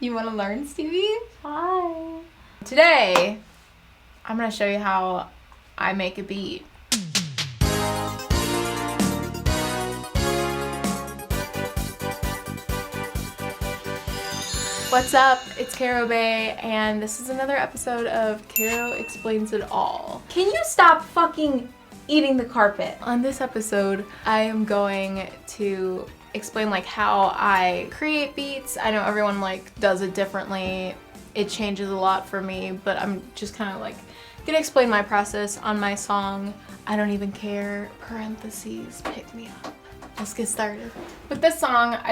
You want to learn, Stevie? Hi. Today, I'm going to show you how I make a beat. What's up? It's carobae, and this is another episode of Caro Explains It All. Can you stop fucking eating the carpet? On this episode, I am going to explain like how I create beats. I know everyone like does it differently. It changes a lot for me, but I'm just kind of like gonna explain my process on my song. I don't even care, parentheses, pick me up. Let's get started. With this song, I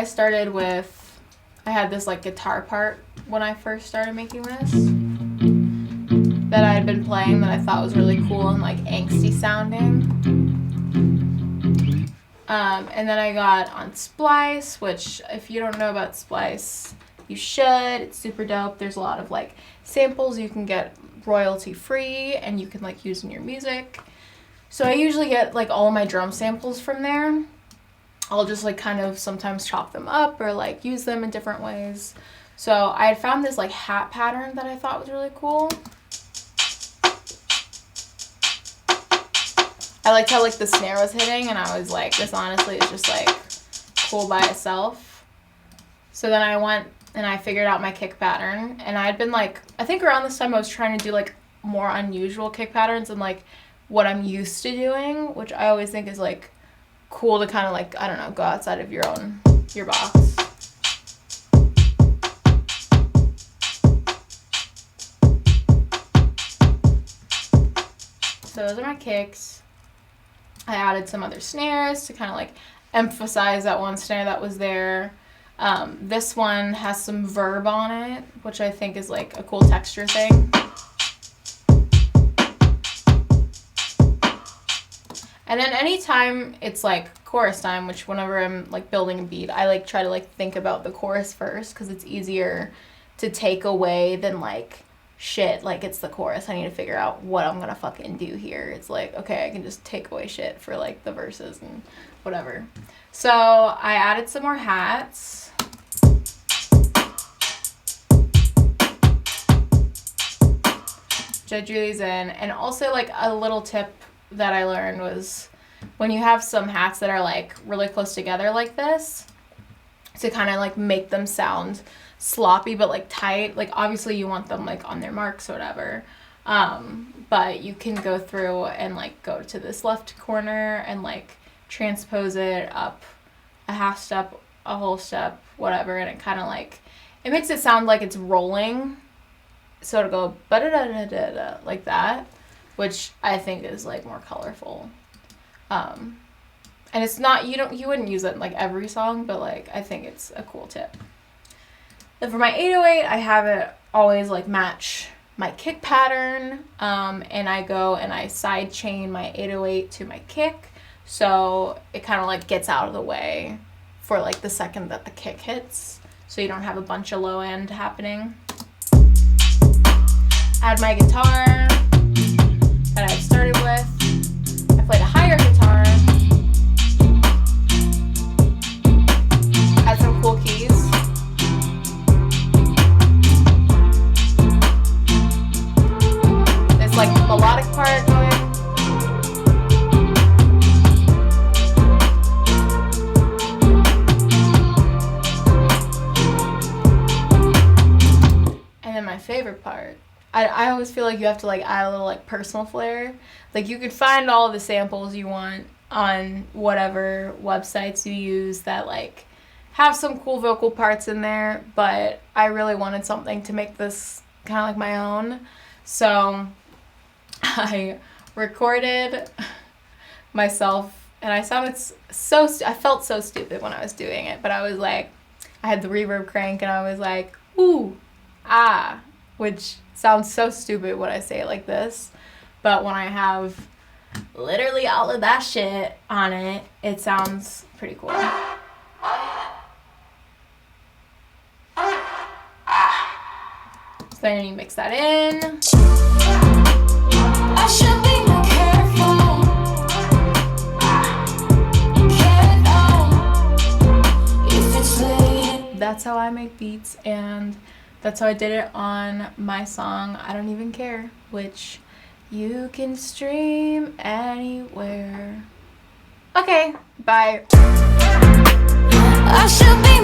had this like guitar part when I first started making this that I had been playing that I thought was really cool and like angsty sounding. And then I got on Splice, which if you don't know about Splice, you should. It's super dope. There's a lot of like samples you can get royalty free and you can like use in your music. So I usually get like all of my drum samples from there. I'll just like kind of sometimes chop them up or like use them in different ways. So I had found this like hat pattern that I thought was really cool. I liked how like the snare was hitting and I was like, this honestly is just like cool by itself. So then I went and I figured out my kick pattern, and I had been like, I think around this time I was trying to do like more unusual kick patterns and like what I'm used to doing, which I always think is like cool to kind of like, I don't know, go outside of your box. So those are my kicks. I added some other snares to kind of like emphasize that one snare that was there. This one has some verb on it, which I think is like a cool texture thing. And then anytime it's like chorus time, which whenever I'm like building a beat, I like try to like think about the chorus first because it's easier to take away than like shit, like it's the chorus. I need to figure out what I'm gonna fucking do here. It's like, okay, I can just take away shit for like the verses and whatever. So I added some more hats. Which I drew these in. And also like a little tip that I learned was when you have some hats that are like really close together like this, to kind of like make them sound sloppy but like tight, like obviously you want them like on their marks or whatever, but you can go through and like go to this left corner and like transpose it up a half step, a whole step, whatever, and it kind of like, it makes it sound like it's rolling, so it'll go ba-da-da-da-da-da like that, which I think is like more colorful. And it's not, you wouldn't use it in like every song, but like I think it's a cool tip. Then for my 808, I have it always like match my kick pattern, and I go and I side chain my 808 to my kick, so it kind of like gets out of the way for like the second that the kick hits, so you don't have a bunch of low end happening. Add my guitar that I started with. I played a higher guitar. Add some cool keys. This like melodic part going. And then my favorite part. I always feel like you have to like add a little like personal flair. Like you could find all of the samples you want on whatever websites you use that like have some cool vocal parts in there, but I really wanted something to make this kind of like my own. So I recorded myself and I sounded I felt so stupid when I was doing it, but I was like, I had the reverb crank and I was like, ooh, ah, which sounds so stupid when I say it like this, but when I have literally all of that shit on it, it sounds pretty cool. So then you mix that in. I should be more careful. If it's late. That's how I make beats, and that's how I did it on my song I Don't Even Care, which you can stream anywhere. Okay, bye. I should be